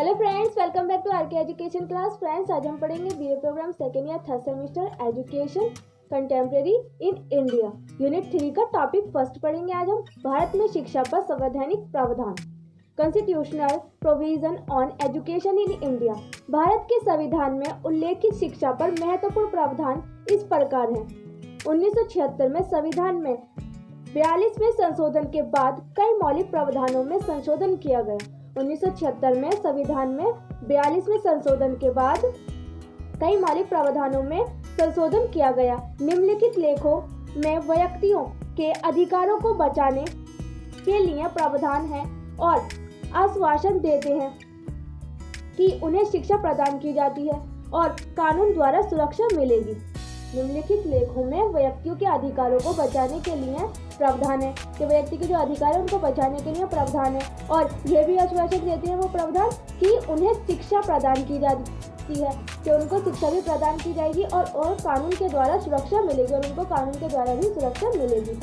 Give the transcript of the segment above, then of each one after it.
Hello friends, welcome back to RK education class. Friends, आज हम पढ़ेंगे BA programme second year third semester education contemporary in India unit 3 का topic first पढ़ेंगे। आज हम भारत में शिक्षा पर संवैधानिक प्रावधान, constitutional provision on education in India. Bharat के संविधान में उल्लेखित शिक्षा पर महत्वपूर्ण प्रावधान इस प्रकार हैं। 1976 में संविधान में 42वें संशोधन के बाद कई मौलिक प्रावधानों में संशोधन किया गया। 1976 में संविधान में 42वें संशोधन के बाद कई मौलिक प्रावधानों में संशोधन किया गया। निम्नलिखित लेखों में व्यक्तियों के अधिकारों को बचाने के लिए प्रावधान है और आश्वासन देते हैं कि उन्हें शिक्षा प्रदान की जाती है और कानून द्वारा सुरक्षा मिलेगी। निम्नलिखित लेखों में व्यक्तियों के अधिकारों को बचाने के लिए प्रावधान है कि व्यक्ति के जो अधिकार है उनको बचाने के लिए प्रावधान है और यह भी आश्वासन देते हैं वो प्रावधान कि उन्हें शिक्षा प्रदान की जाती है, कि उनको शिक्षा भी प्रदान की जाएगी और कानून के द्वारा सुरक्षा मिलेगी और उनको कानून के द्वारा भी सुरक्षा मिलेगी।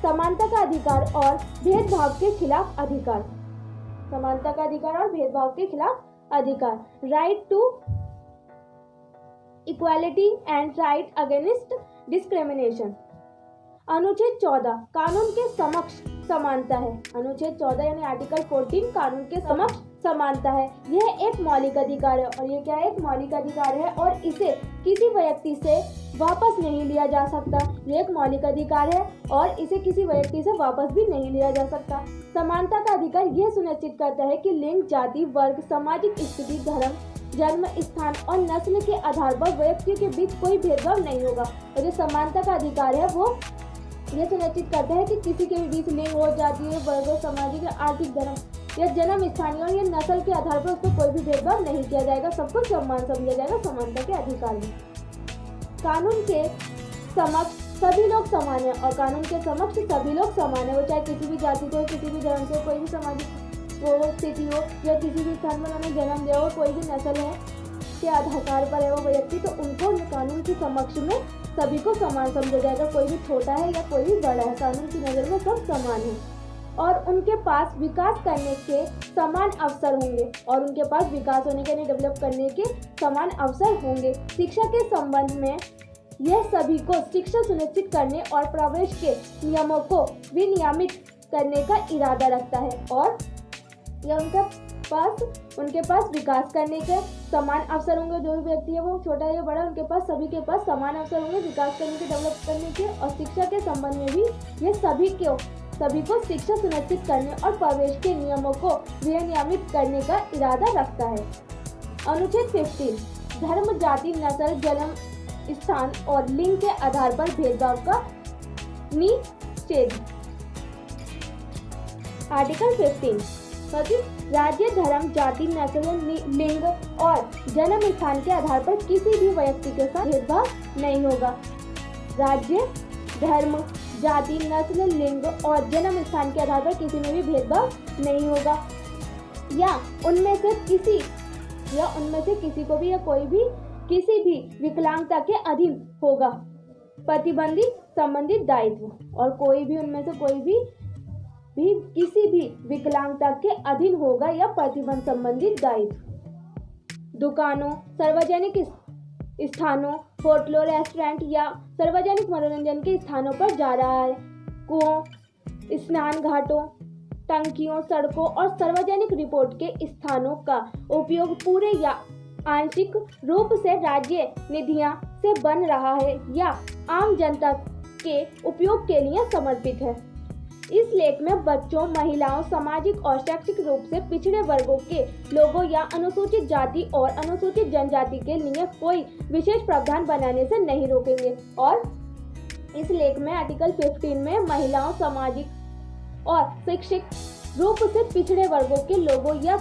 समानता का अधिकार और भेदभाव के खिलाफ अधिकार। समानता का अधिकार और भेदभाव के खिलाफ अधिकार। Right to equality and right against discrimination. अनुच्छेद 14 कानून के समक्ष समानता है। अनुच्छेद 14 यानी आर्टिकल 14 कानून के समक्ष समानता है। यह एक मौलिक अधिकार है और ये क्या है? एक मौलिक अधिकार है और इसे किसी व्यक्ति से वापस नहीं लिया जा सकता। यह एक मौलिक अधिकार है और इसे किसी व्यक्ति से वापस भी नहीं लिया जा सकता। समानता का अधिकार यह सुनिश्चित करता है कि लिंग, जाति, वर्ग, सामाजिक स्थिति, धर्म, जन्म स्थान और नस्ल के आधार पर व्यक्तियों के बीच कोई भेदभाव नहीं होगा। और जो समानता का अधिकार है वो यह सुनिश्चित करता है कि किसी के बीच लिंग और जाति, वर्ग, सामाजिक, आर्थिक, धर्म या जन्म स्थानीय और या नस्ल के आधार पर उसको कोई भी भेदभाव नहीं किया जाएगा। सबको समान समझा जाएगा समानता के अधिकार में। कानून के समक्ष सभी लोग समान है और कानून के समक्ष सभी लोग समान है। वो चाहे किसी भी जाति से, किसी भी धर्म से, कोई भी सामाजिक वो स्थिति हो या किसी भी स्थान में उन्होंने जन्म लिया हो, कोई भी नस्ल है के आधार पर है वो व्यक्ति, तो उनको कानून के समक्ष में सभी को समान समझा जाएगा। कोई भी छोटा है या कोई भी बड़ा है, कानून की नज़र में सब समान है और उनके पास विकास करने के समान अवसर होंगे और उनके पास विकास होने के, डेवलप करने के समान अवसर होंगे। शिक्षा के संबंध में यह सभी को शिक्षा सुनिश्चित करने और प्रवेश के नियमों को विनियमित करने का इरादा रखता है और या उनके पास विकास करने के समान अवसर होंगे। जो भी व्यक्ति है वो छोटा है या बड़ा, उनके पास सभी के पास समान अवसर होंगे विकास करने के, डेवलप करने के। और शिक्षा के संबंध में भी ये सभी को शिक्षा सुनिश्चित करने और प्रवेश के नियमों को विनियमित करने का इरादा रखता है। अनुच्छेद 15 धर्म, जाति, नस्ल, जन्म स्थान और लिंग के आधार पर भेदभाव का निषेध। आर्टिकल 15 राज्य, धर्म, जाति, नस्ल, लिंग और जन्म स्थान के आधार पर किसी भी व्यक्ति के साथ भेदभाव नहीं होगा। राज्य, धर्म, जाति, नस्ल, लिंग और जन्म स्थान के आधार पर किसी में भी भेदभाव नहीं होगा या उनमें से किसी को भी या कोई भी किसी भी विकलांगता के अधीन होगा। प्रतिबंधित संबंधित दायित्व और कोई भी उनमें से कोई भी किसी भी विकलांगता के अधीन होगा या प्रतिबंध संबंधित दायित्व। दुकानों, सार्वजनिक स्थानों, होटलों, रेस्टोरेंट या सार्वजनिक मनोरंजन के स्थानों पर जा रहा है। कुओं, स्नान घाटों, टंकियों, सड़कों और सार्वजनिक रिपोर्ट के स्थानों का उपयोग पूरे या आंशिक रूप से राज्य निधियों से बन रहा है या आम जनता के उपयोग के लिए समर्पित है। इस लेख में बच्चों, महिलाओं, सामाजिक और शैक्षिक रूप से पिछड़े वर्गों के लोगों या अनुसूचित जाति और अनुसूचित जनजाति के लिए कोई विशेष प्रावधान बनाने से नहीं रोकेंगे। और इस लेख में आर्टिकल 15 में महिलाओं, सामाजिक और शैक्षिक रूप से पिछड़े वर्गों के लोगों या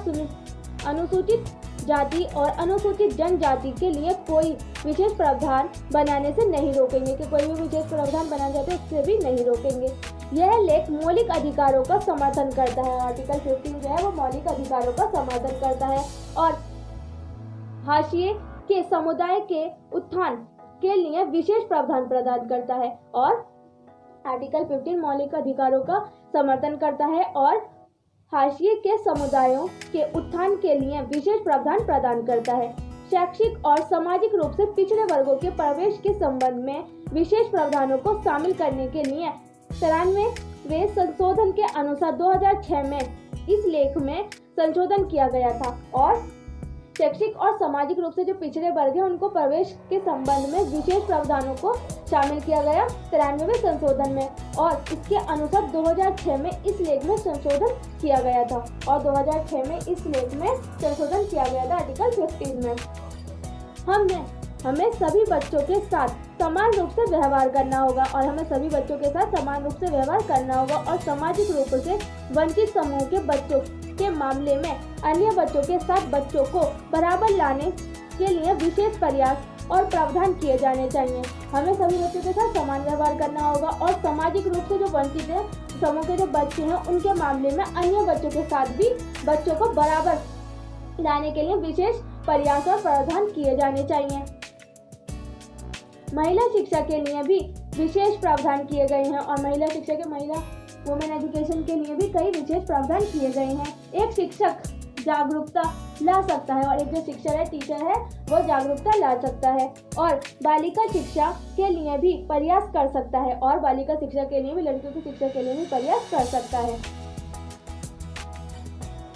अनुसूचित जाति और अनुसूचित जनजाति के लिए कोई विशेष प्रावधान बनाने से नहीं रोकेंगे, कि कोई भी विशेष प्रावधान बनाना चाहते हैं उससे भी नहीं रोकेंगे। यह लेख मौलिक अधिकारों का समर्थन करता है। आर्टिकल 15 जो है वो मौलिक अधिकारों का समर्थन करता है और हाशिए के समुदाय के उत्थान के लिए विशेष प्रावधान प्रदान करता है। और आर्टिकल 15 मौलिक अधिकारों का समर्थन करता है और हाशिए के समुदायों के उत्थान के लिए विशेष प्रावधान प्रदान करता है। शैक्षिक और सामाजिक रूप से पिछड़े वर्गों के प्रवेश के संबंध में विशेष प्रावधानों को शामिल करने के लिए 93वें संशोधन के अनुसार 2006 में इस लेख में संशोधन किया गया था और शैक्षिक और सामाजिक रूप से जो पिछड़े वर्ग हैं उनको प्रवेश के संबंध में विशेष प्रावधानों को शामिल किया गया 93वें संशोधन में और इसके अनुसार 2006 में इस लेख में संशोधन किया गया था और 2006 में इस लेख में संशोधन किया गया था आर्टिकल 15 में। हमें सभी बच्चों के साथ समान रूप से व्यवहार करना होगा और हमें सभी बच्चों के साथ समान रूप से व्यवहार करना होगा और सामाजिक रूप से वंचित समूह के बच्चों के मामले में अन्य बच्चों के साथ बच्चों को बराबर लाने के लिए विशेष प्रयास और प्रावधान किए जाने चाहिए। हमें सभी बच्चों के साथ समान व्यवहार करना होगा और सामाजिक रूप से जो वंचित है समूह के जो बच्चे हैं उनके मामले में अन्य बच्चों के साथ भी बच्चों को बराबर लाने के लिए विशेष प्रयास और प्रावधान किए जाने चाहिए। महिला शिक्षा के लिए भी विशेष प्रावधान किए गए हैं और महिला शिक्षा के वुमेन एजुकेशन के लिए भी कई विशेष प्रावधान किए गए हैं। एक शिक्षक जागरूकता ला सकता है और एक जो शिक्षक है टीचर है वो जागरूकता ला सकता है और बालिका शिक्षा के लिए भी प्रयास कर सकता है और बालिका शिक्षा के लिए भी लड़कियों की शिक्षा के लिए भी प्रयास कर सकता है।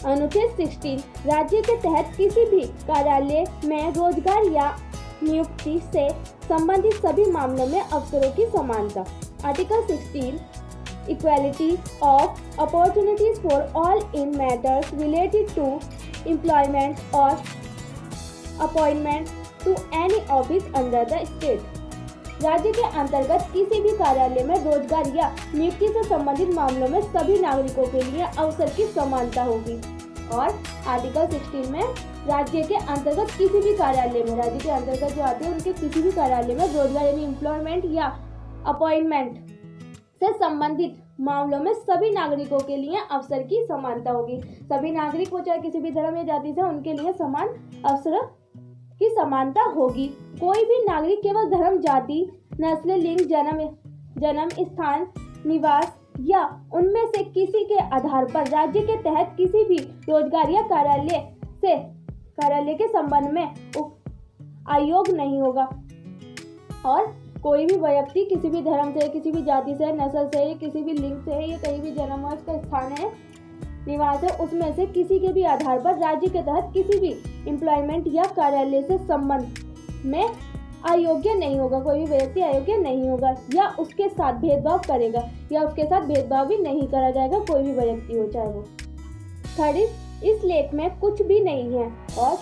अनुच्छेद 16 राज्य के तहत किसी भी कार्यालय में रोजगार या नियुक्ति से संबंधित सभी मामलों में अवसरों की समानता। Article 16 Equality of opportunities for all in matters related to employment or appointment to any office under the state। राज्य के अंतर्गत किसी भी कार्यालय में रोजगार या नियुक्ति से संबंधित मामलों में सभी नागरिकों के लिए अवसर की समानता होगी। और आर्टिकल 16 में राज्य के अंतर्गत किसी भी कार्यालय में राज्य के अंतर्गत जो आते हैं उनके किसी भी कार्यालय में रोजगार यानी एम्प्लॉयमेंट या अपॉइंटमेंट से संबंधित मामलों में सभी नागरिकों के लिए अवसर की समानता होगी। सभी नागरिक वो चाहे किसी भी धर्म या जाति से उनके लिए समान अवसर की समानता होगी। कोई भी नागरिक केवल धर्म, जाति, नस्ल, लिंग, जन्म स्थान, निवास या उनमें से किसी के आधार पर राज्य के तहत किसी भी रोजगार या कार्यालय के संबंध में अयोग्य नहीं होगा और कोई भी व्यक्ति किसी भी धर्म से, किसी भी जाति से, नस्ल से, किसी भी लिंग से या कहीं भी जन्म है, उसका स्थान है, निवास है, उसमें से किसी के भी आधार पर राज्य के तहत किसी भी एम्प्लॉयमेंट या कार्यालय से संबंध में अयोग्य नहीं होगा। कोई भी व्यक्ति अयोग्य नहीं होगा या उसके साथ भेदभाव करेगा या उसके साथ भेदभाव भी नहीं करा जाएगा, कोई भी व्यक्ति हो चाहे वो। थर्ड, इस लेख में कुछ भी नहीं है और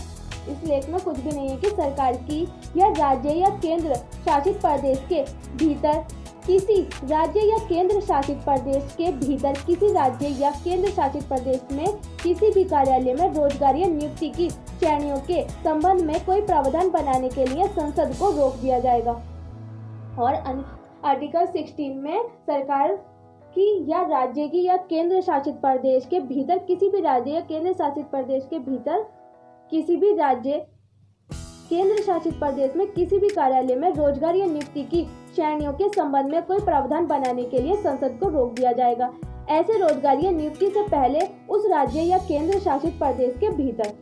इस लेख में कुछ भी नहीं है कि सरकार की या राज्य या केंद्र शासित प्रदेश के भीतर किसी राज्य या केंद्र शासित प्रदेश के भीतर किसी राज्य या केंद्र शासित प्रदेश में किसी भी कार्यालय में रोजगार या नियुक्ति की श्रेणियों के संबंध में कोई प्रावधान बनाने के लिए संसद को रोक दिया जाएगा। और आर्टिकल 16 में सरकार की या राज्य की या केंद्र शासित प्रदेश के भीतर किसी भी राज्य या केंद्र शासित प्रदेश के भीतर किसी भी राज्य केंद्र शासित प्रदेश में किसी भी कार्यालय में रोजगार या नियुक्ति की श्रेणियों के संबंध में कोई प्रावधान बनाने के लिए संसद को रोक दिया जाएगा। ऐसे रोजगार या नियुक्ति से पहले उस राज्य या केंद्र शासित प्रदेश के भीतर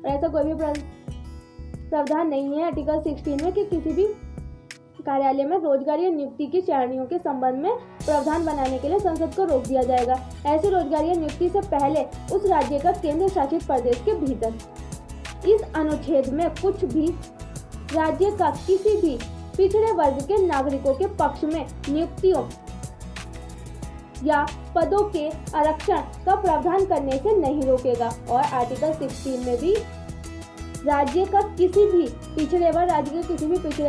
ऐसा कोई भी प्रावधान नहीं है आर्टिकल 16 में कि किसी भी कार्यालय में रोजगार या नियुक्ति की श्रेणियों के संबंध में प्रावधान बनाने के लिए संसद को रोक दिया जाएगा। ऐसे रोजगार या नियुक्ति से पहले उस राज्य का केंद्र शासित प्रदेश के भीतर। इस अनुच्छेद में कुछ भी राज्य का किसी भी पिछड़े वर्ग के नागरिकों के पक्ष में नियुक्तियों या पदों के आरक्षण का प्रावधान करने से नहीं रोकेगा। और आर्टिकल 16 में भी राज्य का किसी भी पिछड़े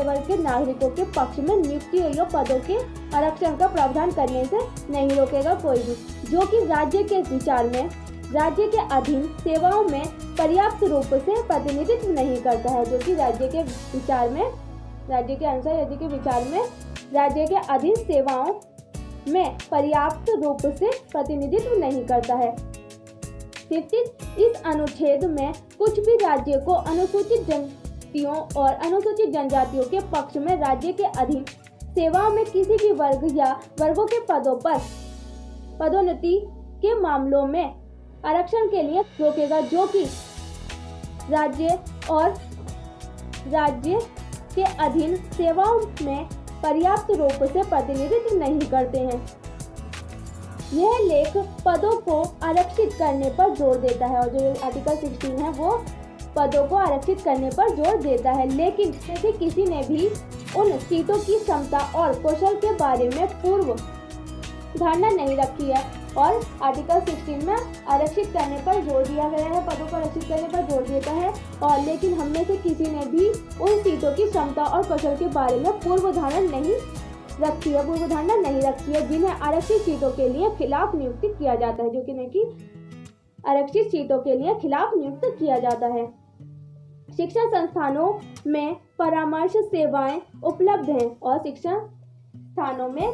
वर्ग के नागरिकों के पक्ष में नियुक्तियों या पदों के आरक्षण का प्रावधान करने से नहीं रोकेगा कोई भी, जो कि राज्य के विचार में राज्य के अधीन सेवाओं में पर्याप्त रूप से प्रतिनिधित्व नहीं करता है, जो कि राज्य के विचार में राज्य के अनुसार राज्य के विचार में राज्य के अधीन सेवाओं में पर्याप्त रूप से प्रतिनिधित्व नहीं करता है। 15 इस अनुच्छेद में कुछ भी राज्य को अनुसूचित जातियों और अनुसूचित जनजातियों के पक्ष में राज्य के अधीन सेवाओं में किसी भी वर्ग या वर्गों के पदों पर पदोन्नति के मामलों में आरक्षण के लिए रोकेगा, जो कि राज्य और राज्य के अधीन सेवाओं में पर्याप्त रूप से प्रतिनिधित्व नहीं करते हैं। यह लेख पदों को आरक्षित करने पर जोर देता है, और जो आर्टिकल 16 है वो पदों को आरक्षित करने पर जोर देता है, लेकिन जैसे किसी ने भी उन सीटों की क्षमता और कौशल के बारे में पूर्व धारणा नहीं रखी है। और आर्टिकल 16 में आरक्षित करने पर जोर दिया गया है, पदों को आरक्षित करने पर जोर देता है, और लेकिन हम में से किसी ने भी उन सीटों की क्षमता और कौशल के बारे में पूर्व धारणा नहीं रखी है जिन्हें आरक्षित सीटों के लिए खिलाफ नियुक्त किया जाता है, जो कि आरक्षित सीटों के लिए खिलाफ नियुक्त किया जाता है। शिक्षण संस्थानों में परामर्श सेवाएं उपलब्ध हैं, और शिक्षण संस्थानों में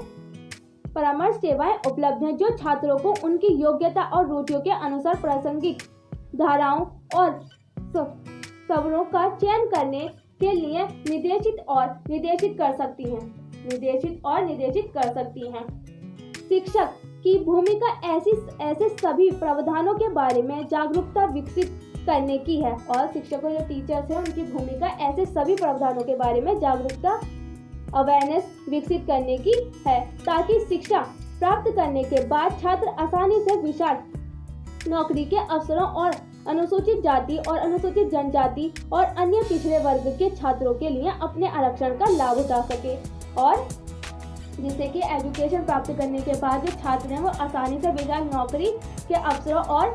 परामर्श सेवाएं उपलब्ध हैं जो छात्रों को उनकी योग्यता और रुचियों के अनुसार प्रासंगिक धाराओं और सवरों का चयन करने के लिए निर्देशित कर सकती हैं। शिक्षक की भूमिका ऐसे सभी प्रावधानों के बारे में जागरूकता विकसित करने की है, और शिक्षकों जो टीचर्स हैं उनकी भूमिका ऐसे सभी प्रावधानों के बारे में जागरूकता अवेयरनेस विकसित करने की है, ताकि शिक्षा प्राप्त करने के बाद छात्र आसानी से विशाल नौकरी के अवसरों और अनुसूचित जाति और अनुसूचित जनजाति और अन्य पिछड़े वर्ग के छात्रों के लिए अपने आरक्षण का लाभ उठा सके, और जिससे कि एजुकेशन प्राप्त करने के बाद जो छात्र हैं वो आसानी से विशाल नौकरी के अवसरों और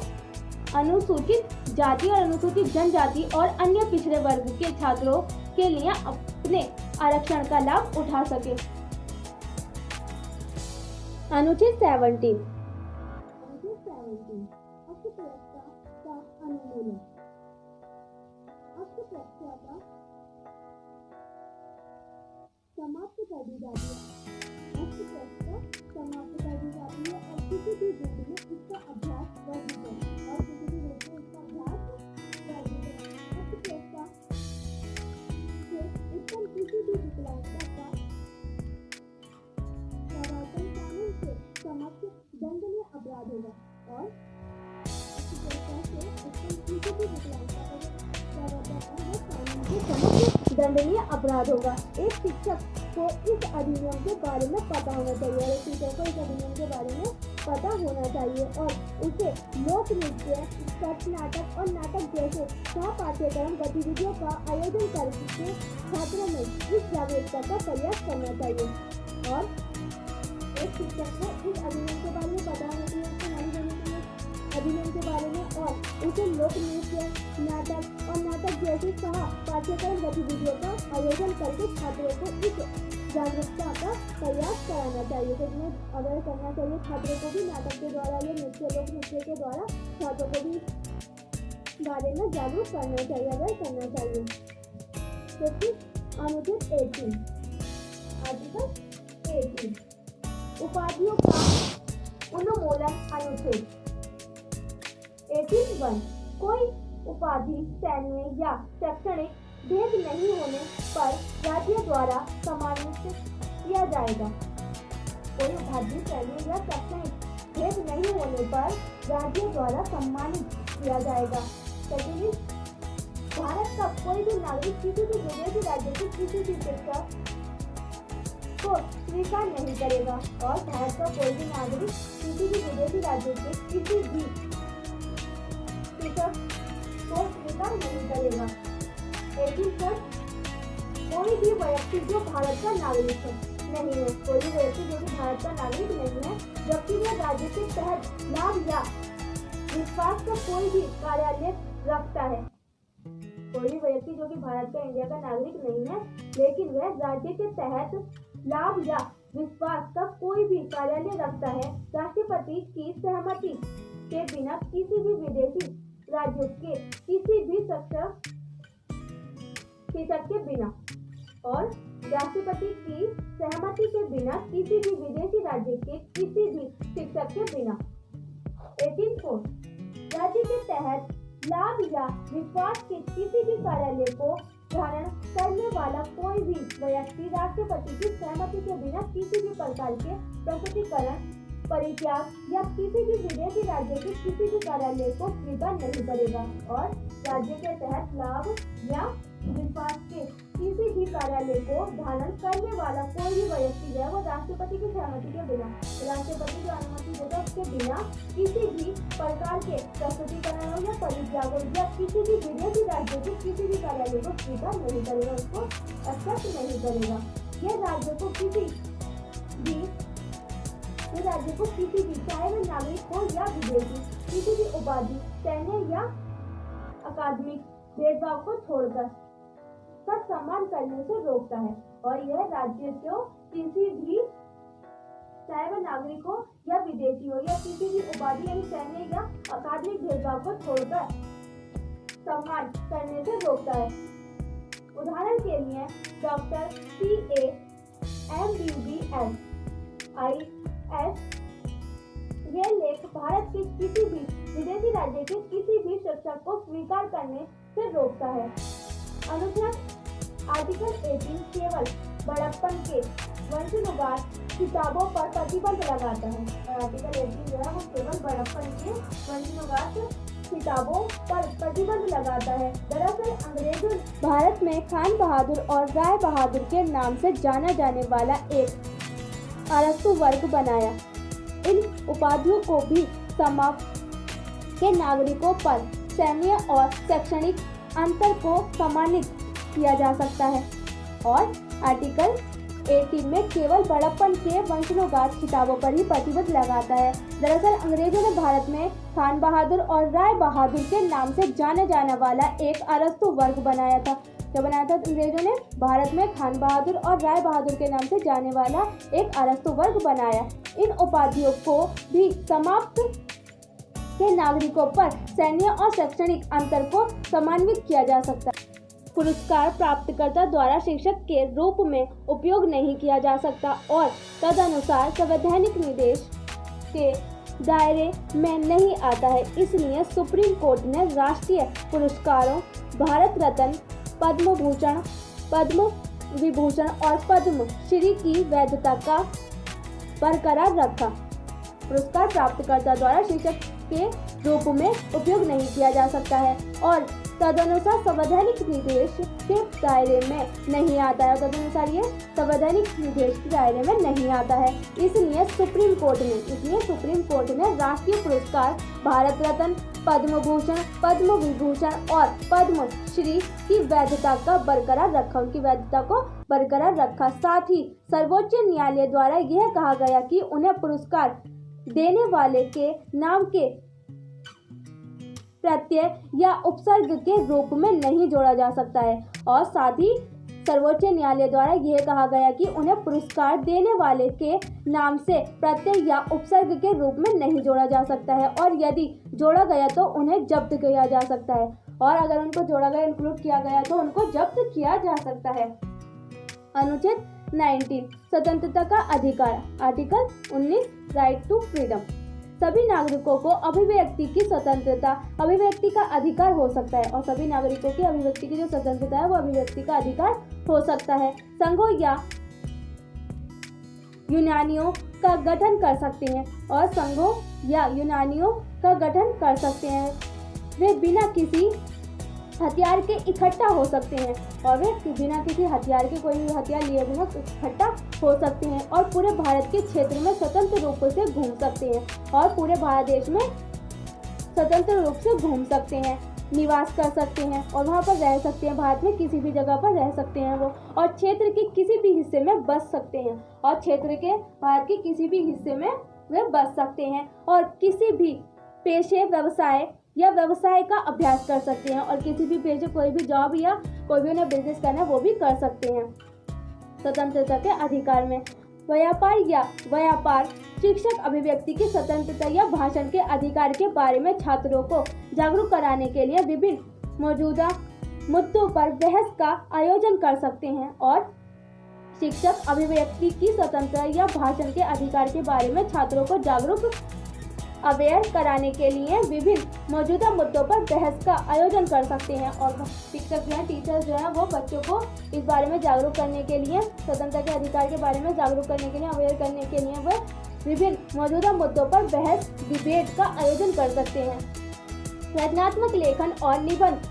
अनुसूचित जाति और अनुसूचित जनजाति और अन्य पिछड़े वर्ग के छात्रों के लिए अपने आरक्षण का लाभ उठा सके। अनुच्छेद 17 अस्पृश्यता का उन्मूलन। अस्पृश्यता समाप्त कर दी जाती है। अस्पृश्यता समाप्त कर दी जाती है और किसी भी रूप में इसका अभ्यास वर्जित है, और किसी भी रूप में इसका अभ्यास वर्जित है। अस्पृश्यता से उत्पन्न किसी भी विकलांगता का प्रवर्तन कानून से समक्ष दंडनीय अपराध होगा, और अस्पृश्यता से उत्पन्न किसी भी विकलांगता का प्रवर्तन कानून से समक्ष दंडनीय अपराध होगा। एक शिक्षक को इस अधिनियम के बारे में पता होना चाहिए, और एक शिक्षक को इस अधिनियम के बारे में पता होना चाहिए, और उसे लोक नृत्य, पथ नाटक और नाटक जैसे सह पाठ्यक्रम गतिविधियों का आयोजन करके छात्रों में इस जागरूकता का प्रयास करना चाहिए। और एक शिक्षक को इस अधिनियम के बारे में पता होना चाहिए, उसको नॉलेज होनी चाहिए अधिनियम के बारे में, और उसे लोक नृत्य, नाटक और नाटक जैसे सह पाठ्यक्रम गतिविधियों का आयोजन करके छात्रों को इस जागरूकता का प्रयास कराना चाहिए। तो इसमें अवेयर करना चाहिए छात्रों को भी, नाटक के द्वारा या नृत्य, लोक नृत्य के द्वारा छात्रों को भी बारे में जागरूक करना चाहिए, अवेयर करना चाहिए। अनुच्छेद 18 आर्टिकल 18 उपाधियों का उन्मूलन। अनुच्छेद 18(1) कोई उपाधि सैन्य या शैक्षणिक भेद नहीं होने पर राज्य द्वारा सम्मानित किया जाएगा। कोई उपाधि सैन्य या शैक्षणिक भेद नहीं होने पर राज्य द्वारा सम्मानित किया जाएगा। भारत का कोई भी नागरिक किसी भी विदेशी राज्य की किसी भी शिक्षा को स्वीकार नहीं करेगा, और भारत का कोई भी नागरिक किसी भी विदेशी राज्य के किसी भी शिक्षक को स्वीकार नहीं करेगा। कोई भी व्यक्ति जो भारत का नागरिक नहीं है, कोई भी व्यक्ति जो कि भारत का नागरिक नहीं है, जबकि वह राज्य के तहत लाभ या विश्वास का कोई भी कार्यालय रखता है। कोई भी व्यक्ति जो कि भारत का, इंडिया का नागरिक नहीं है, लेकिन वह राज्य के तहत लाभ या विश्वास का कोई भी कार्यालय रखता है, राष्ट्रपति की सहमति के बिना किसी भी विदेशी राज्यों के किसी भी शिक्षक के बिना, और राष्ट्रपति की सहमति के बिना किसी भी विदेशी राज्य के किसी भी शिक्षक के बिना। 18(4) राज्य के तहत लाभ या विश्वास के किसी भी कार्यालय को धारण करने वाला कोई भी व्यक्ति राष्ट्रपति की सहमति के बिना किसी भी प्रकार के प्रस्तुतिकरण परित्याग या किसी भी विदेशी राज्य के किसी भी कार्यालय को स्वीकार नहीं करेगा और राज्य के तहत लाभ या विकास के किसी भी कार्यालय को धारण करने वाला कोई भी व्यक्ति है वो राष्ट्रपति की सहमति के बिना, राष्ट्रपति की अनुमति देगा उसके बिना किसी भी प्रकार के प्रस्तुतिकरणों या परित्यागों या किसी भी विदेशी राज्य के किसी भी कार्यालय को स्वीकार नहीं करेगा, उसको एक्सेप्ट नहीं करेगा। यह राज्य को किसी भी चाहे वह नागरिक हो या विदेशी किसी भी उपाधि, सैन्य या अकादमिक भेदभाव को छोड़कर सब सम्मान करने से रोकता है और यह राज्य को किसी भी चाहे वह नागरिक हो या विदेशी हो या किसी भी उपाधि यानी सैन्य या अकादमिक भेदभाव को छोड़कर सम्मान करने से रोकता है। उदाहरण के लिए डॉक्टर CAMBBS यह लेख भारत के किसी भी विदेशी राज्य के किसी भी शिक्षक को स्वीकार करने से रोकता है। अनुच्छेद आर्टिकल 18 केवल बड़प्पन के वंशानुगत किताबों पर प्रतिबंध लगाता है और आर्टिकल 18 जो है वो केवल बड़प्पन के वंशानुगत किताबों पर प्रतिबंध लगाता है। दरअसल अंग्रेजों भारत में खान बहादुर और राय बहादुर के नाम से जाना जाने वाला एक अरस्तु वर्ग बनाया। इन उपाधियों को भी समाज के नागरिकों पर सैन्य और शैक्षणिक अंतर को सम्मानित किया जा सकता है और आर्टिकल 18 में केवल बड़प्पन के वंशानुगत खिताबों पर ही प्रतिबंध लगाता है। दरअसल अंग्रेजों ने भारत में खान बहादुर और राय बहादुर के नाम से जाने जाने वाला एक अरस्तु वर्ग बनाया था। क्या बनाया था अंग्रेजों ने? भारत में खान बहादुर और राय बहादुर के नाम से जाने वाला एक अरस्तु वर्ग बनाया। इन उपाधियों को भी समाप्त के नागरिकों पर सैन्य और शैक्षणिक अंतर को समन्वित किया जा सकता है। पुरस्कार प्राप्तकर्ता द्वारा शिक्षक के रूप में उपयोग नहीं किया जा सकता और तदनुसार संवैधानिक निर्देश के दायरे में नहीं आता है। इसलिए सुप्रीम कोर्ट ने राष्ट्रीय पुरस्कारों भारत रत्न, पद्म भूषण, पद्म विभूषण और पद्म श्री की वैधता का बरकरार रखा। पुरस्कार प्राप्तकर्ता द्वारा शिक्षक के रूप में उपयोग नहीं किया जा सकता है और तदनुसार संवैधानिक निर्देश के दायरे में नहीं आता है। तदनुसार ये संवैधानिक निर्देश के दायरे में नहीं आता है। इसलिए सुप्रीम कोर्ट ने राष्ट्रीय पुरस्कार भारत रत्न, पद्म भूषण, पद्म विभूषण और पद्म श्री की वैधता का बरकरार रखा, उनकी वैधता को बरकरार रखा। साथ ही सर्वोच्च न्यायालय द्वारा यह कहा गया कि उन्हें पुरस्कार देने वाले के नाम के प्रत्यय या उपसर्ग के रूप में नहीं जोड़ा जा सकता है और साथ ही सर्वोच्च न्यायालय द्वारा यह कहा गया कि उन्हें पुरस्कार देने वाले के नाम से प्रत्यय या उपसर्ग के रूप में नहीं जोड़ा जा सकता है और यदि जोड़ा गया तो उन्हें जब्त किया जा सकता है और अगर उनको जोड़ा गया, इंक्लूड किया गया तो उनको जब्त किया जा सकता है। अनुच्छेद 19 स्वतंत्रता का अधिकार, आर्टिकल 19 राइट टू फ्रीडम। सभी नागरिकों को अभिव्यक्ति की स्वतंत्रता, अभिव्यक्ति का अधिकार हो सकता है और सभी नागरिकों की अभिव्यक्ति की जो स्वतंत्रता है वो अभिव्यक्ति का अधिकार हो सकता है। संघों या यूनियनों का गठन कर सकते हैं और संघों या यूनियनों का गठन कर सकते हैं। वे बिना किसी हथियार के इकट्ठा हो सकते हैं और वे बिना किसी हथियार के, कोई भी हथियार लिए बिना इकट्ठा हो सकते हैं और पूरे भारत के क्षेत्र में स्वतंत्र रूप से घूम सकते हैं और पूरे भारत देश में स्वतंत्र रूप से घूम सकते हैं, निवास कर सकते हैं और वहाँ पर रह सकते हैं। भारत में किसी भी जगह पर रह सकते हैं वो और क्षेत्र के किसी भी हिस्से में बस सकते हैं और भारत के किसी भी हिस्से में वे बस सकते हैं और किसी भी पेशे, व्यवसाय का अभ्यास कर सकते हैं और किसी भी पेशे, कोई भी जॉब या कोई भी उन्हें बिजनेस करना है वो भी कर सकते हैं। स्वतंत्रता के अधिकार में व्यापार शिक्षक अभिव्यक्ति की स्वतंत्रता या भाषण के अधिकार के बारे में छात्रों को जागरूक कराने के लिए विभिन्न मौजूदा मुद्दों पर बहस का आयोजन कर सकते हैं और शिक्षक अभिव्यक्ति की स्वतंत्रता या भाषण के अधिकार के बारे में छात्रों को जागरूक अवेयर कराने के लिए विभिन्न मौजूदा मुद्दों पर बहस का आयोजन कर सकते हैं और शिक्षक जो है, टीचर्स जो है वो बच्चों को इस बारे में जागरूक करने के लिए, स्वतंत्रता के अधिकार के बारे में जागरूक करने के लिए, अवेयर करने के लिए वह विभिन्न मौजूदा मुद्दों पर बहस डिबेट का आयोजन कर सकते हैं। रचनात्मक लेखन और निबंध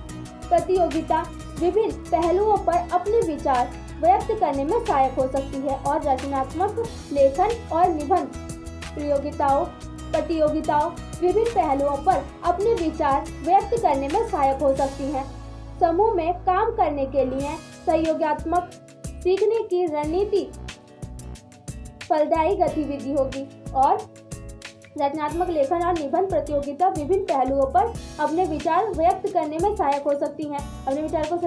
प्रतियोगिता विभिन्न पहलुओं पर अपने विचार व्यक्त करने में सहायक हो सकती है और रचनात्मक लेखन और निबंध प्रतियोगिताओं विभिन्न पहलुओं पर अपने विचार व्यक्त करने में सहायक हो सकती हैं। समूह में काम करने के लिए सहयोगात्मक सीखने की रणनीति फलदायी गतिविधि होगी और रचनात्मक लेखन और निबंध प्रतियोगिता विभिन्न पहलुओं पर अपने विचार व्यक्त करने में सहायक हो सकती हैं। अपने विचार को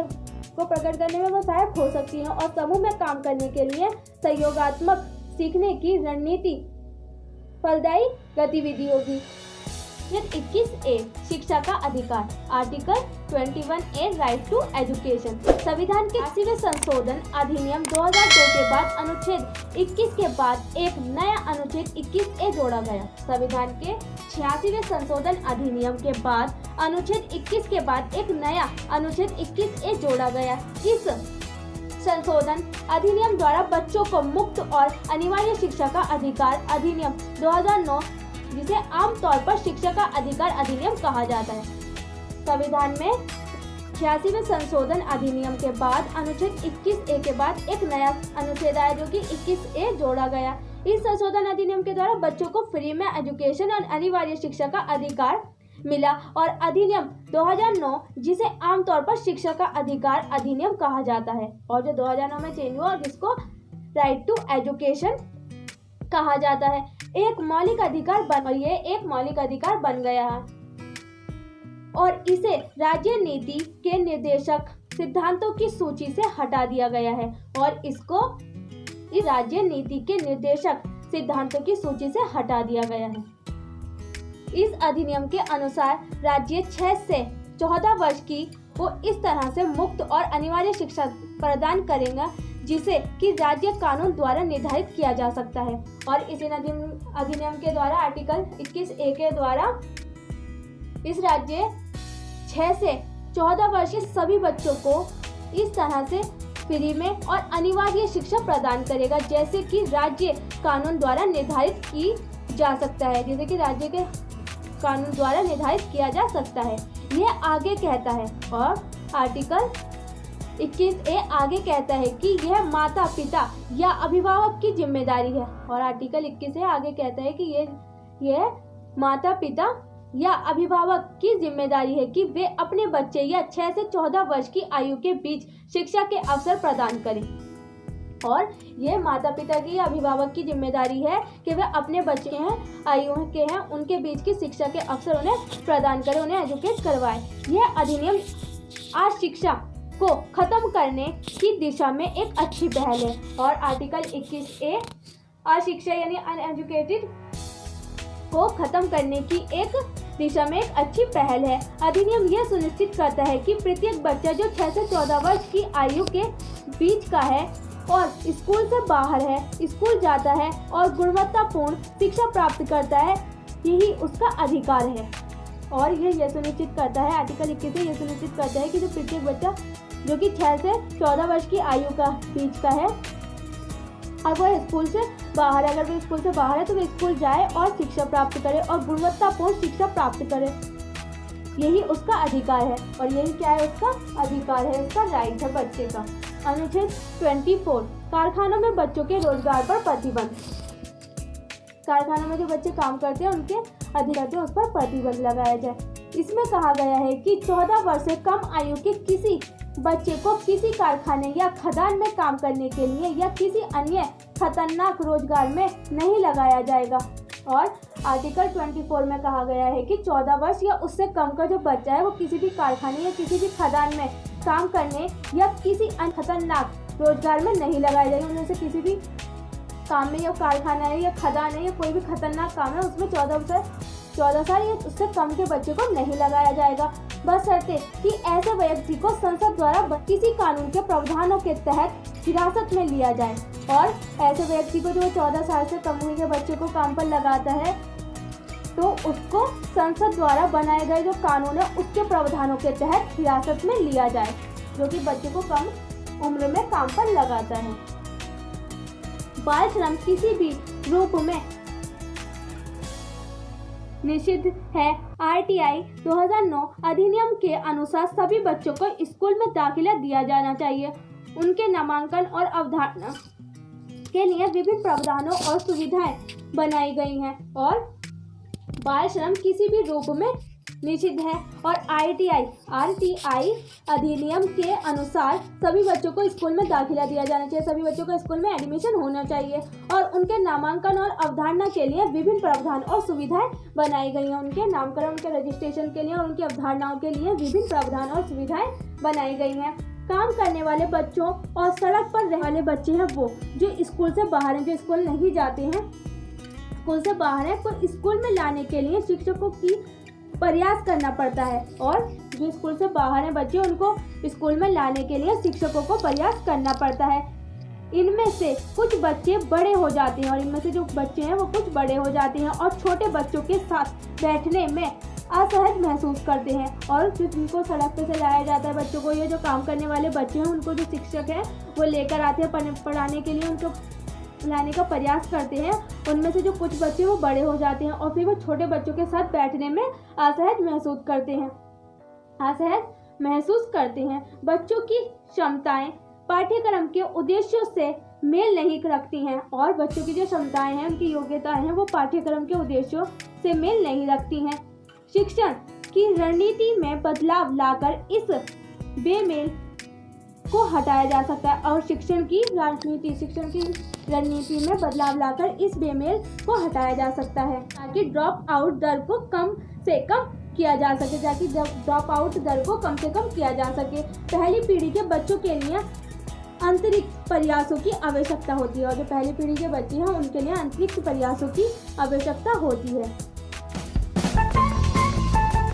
प्रकट करने में वो सहायक हो सकती हैं और समूह में काम करने के लिए सहयोगात्मक सीखने की रणनीति फलदायी गतिविधि होगी। 21A शिक्षा का अधिकार। Article 21A right to education. संविधान के 80वें संशोधन अधिनियम 2002 के बाद अनुच्छेद 21 के बाद एक नया अनुच्छेद 21A जोड़ा गया। संविधान के 86वें संशोधन अधिनियम के बाद अनुच्छेद 21 के बाद एक नया अनुच्छेद 21A जोड़ा गया। इस संशोधन अधिनियम द्वारा बच्चों को मुक्त और अनिवार्य शिक्षा का अधिकार अधिनियम 2009 जिसे आमतौर पर शिक्षा का अधिकार अधिनियम कहा जाता है। संविधान में 86वें संशोधन अधिनियम के बाद अनुच्छेद 21A के बाद एक नया अनुच्छेद आया जो कि 21A जोड़ा गया। इस संशोधन अधिनियम के द्वारा बच्चों को फ्री में एजुकेशन और अनिवार्य शिक्षा का अधिकार मिला और अधिनियम 2009 जिसे आमतौर पर शिक्षा का अधिकार अधिनियम कहा जाता है और जो 2009 में चेंज हुआ और जिसको राइट टू एजुकेशन कहा जाता है एक मौलिक अधिकार बन गया है और इसे राज्य नीति के निर्देशक सिद्धांतों की सूची से हटा दिया गया है और इसको इस राज्य नीति के निर्देशक सिद्धांतों की सूची से हटा दिया गया है। इस अधिनियम के अनुसार राज्य 6 से 14 वर्ष की को इस तरह से मुक्त और अनिवार्य शिक्षा प्रदान करेगा जिसे कि राज्य कानून द्वारा निर्धारित किया जा सकता है और इस अधिनियम के द्वारा आर्टिकल 21A के द्वारा इस राज्य 6 से 14 वर्ष के सभी बच्चों को इस तरह से फ्री में और अनिवार्य शिक्षा प्रदान करेगा जैसे कि राज्य कानून द्वारा निर्धारित की जा सकता है जैसे कि राज्य के कानून द्वारा निर्धारित किया जा सकता है। यह आगे कहता है और आर्टिकल 21A आगे कहता है कि यह माता पिता या अभिभावक की जिम्मेदारी है और आर्टिकल 21A आगे कहता है कि यह माता पिता या अभिभावक की जिम्मेदारी है कि वे अपने बच्चे या 6 से 14 वर्ष की आयु के बीच शिक्षा के अवसर प्रदान करें और यह माता पिता की या अभिभावक की जिम्मेदारी है कि वे अपने बच्चे आयु के हैं उनके बीच की शिक्षा के अवसर उन्हें प्रदान करें उन्हें एजुकेट करवाएं। यह अधिनियम अशिक्षा को खत्म करने की दिशा में एक अच्छी पहल है और आर्टिकल 21A अशिक्षा यानी अनएजुकेटेड को खत्म करने की एक दिशा में एक अच्छी पहल है। अधिनियम यह सुनिश्चित करता है कि प्रत्येक बच्चा जो 6 से 14 वर्ष की आयु के बीच का है और स्कूल से बाहर है, स्कूल जाता है और गुणवत्तापूर्ण शिक्षा प्राप्त करता है, यही उसका अधिकार है। और यह सुनिश्चित करता है आर्टिकल 21 यह सुनिश्चित करता है कि जो प्रत्येक बच्चा जो कि 6 से 14 वर्ष की आयु का बीच का है अगर वो स्कूल से बाहर है तो वो स्कूल जाए और शिक्षा प्राप्त करे और गुणवत्तापूर्ण शिक्षा प्राप्त करे, यही उसका अधिकार है और यही क्या है उसका अधिकार है, उसका राइट है बच्चे का। अनुच्छेद 24 कारखानों में बच्चों के रोजगार पर प्रतिबंध। कारखानों में जो बच्चे काम करते हैं उनके अधिकार उस पर प्रतिबंध लगाया जाए। इसमें कहा गया है कि 14 वर्ष से कम आयु के किसी बच्चे को किसी कारखाने या खदान में काम करने के लिए या किसी अन्य खतरनाक रोजगार में नहीं लगाया जाएगा और आर्टिकल 24 में कहा गया है कि 14 वर्ष या उससे कम का जो बच्चा है वो किसी भी कारखाने या किसी भी खदान में काम करने या किसी अन्य खतरनाक रोजगार में नहीं लगाया जाएगा। उनमें से किसी भी काम में या कारखाना है या खदान है या कोई भी खतरनाक काम है उसमें 14 साल या उससे कम के बच्चे को नहीं लगाया जाएगा, बशर्ते कि ऐसे व्यक्ति को संसद द्वारा किसी कानून के प्रावधानों के तहत हिरासत में लिया जाए और ऐसे व्यक्ति को जो 14 साल से कम उम्र के बच्चे को काम पर लगाता है तो उसको संसद द्वारा बनाए गए जो कानून है उसके प्रावधानों के तहत हिरासत में लिया जाए जो कि बच्चे को कम उम्र में काम पर लगाता है। बाल श्रम किसी भी रूप में निषिद्ध है। RTI 2009 अधिनियम के अनुसार सभी बच्चों को स्कूल में दाखिला दिया जाना चाहिए। उनके नामांकन और अवधारणा के लिए विभिन्न प्रावधानों और सुविधाएं बनाई गई हैं और बाल श्रम किसी भी रूप में निषिद्ध है। और RTI अधिनियम के अनुसार सभी बच्चों को स्कूल में दाखिला दिया जाना चाहिए, सभी बच्चों को स्कूल में एडमिशन होना चाहिए और उनके नामांकन और अवधारणा के लिए विभिन्न प्रावधान और सुविधाएं बनाई गई हैं। उनके नामकरण, उनके रजिस्ट्रेशन के लिए और उनकी अवधारणाओं के लिए विभिन्न प्रावधान और सुविधाएं बनाई गई हैं। काम करने वाले बच्चों और सड़क पर रहने वाले बच्चे हैं वो जो स्कूल से बाहर हैं, जो स्कूल नहीं जाते हैं, स्कूल से बाहर है, तो स्कूल में लाने के लिए शिक्षकों की प्रयास करना पड़ता है। और जो स्कूल से बाहर हैं बच्चे, उनको स्कूल में लाने के लिए शिक्षकों को प्रयास करना पड़ता है। इनमें से कुछ बच्चे बड़े हो जाते हैं और इनमें से जो बच्चे हैं वो कुछ बड़े हो जाते हैं और छोटे बच्चों के साथ बैठने में असहज महसूस करते हैं। और जो जिनको सड़क पे से लाया जाता है बच्चों को, ये जो काम करने वाले बच्चे हैं, उनको जो शिक्षक हैं वो लेकर आते हैं पढ़ाने के लिए, उनको लाने का प्रयास करते हैं। उनमें से जो कुछ बच्चे वो बड़े हो जाते हैं और फिर वो छोटे बच्चों के साथ बैठने में असहज महसूस करते हैं। बच्चों की क्षमताएं पाठ्यक्रम के उद्देश्यों से मेल नहीं रखती हैं और बच्चों की जो क्षमताएं हैं, उनकी योग्यताएं हैं, वो पाठ्यक्रम के उद्देश्यों से मेल नहीं रखती हैं। शिक्षण की रणनीति में बदलाव लाकर इस बेमेल को हटाया जा सकता है और शिक्षण की रणनीति में बदलाव लाकर इस बेमेल को हटाया जा सकता है ताकि ड्रॉप आउट दर को कम से कम किया जा सके। पहली पीढ़ी के बच्चों के लिए अंतरिक्ष प्रयासों की आवश्यकता होती है और जो पहली पीढ़ी के बच्चे हैं उनके लिए अंतरिक्ष प्रयासों की आवश्यकता होती है।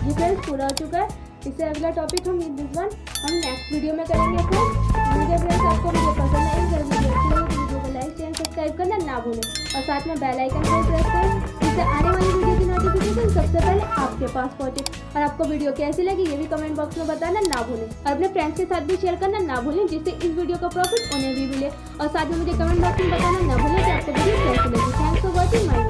ये फ्रेंड्स पूरा हो चुका है। इससे अगला टॉपिक हम नेक्स्ट वीडियो में करेंगे। मुझे फ्रेंड्स आपको वीडियो पसंद आई, अगर वीडियो अच्छी लगी तो वीडियो को लाइक शेयर सब्सक्राइब करना ना भूलें और साथ में बेल आइकन को प्रेस करें जिससे आने वाली वीडियो की नोटिफिकेशन सबसे पहले आपके पास पहुंचे। और आपको वीडियो कैसी लगी ये भी कमेंट बॉक्स में बताना ना भूलें और अपने फ्रेंड्स के साथ भी शेयर करना ना भूलें जिससे इस वीडियो का प्रॉफिट उन्हें भी मिले। और साथ में मुझे कमेंट बॉक्स में बताना ना भूलें कि आपको वीडियो कैसी लगी। Thanks for watching my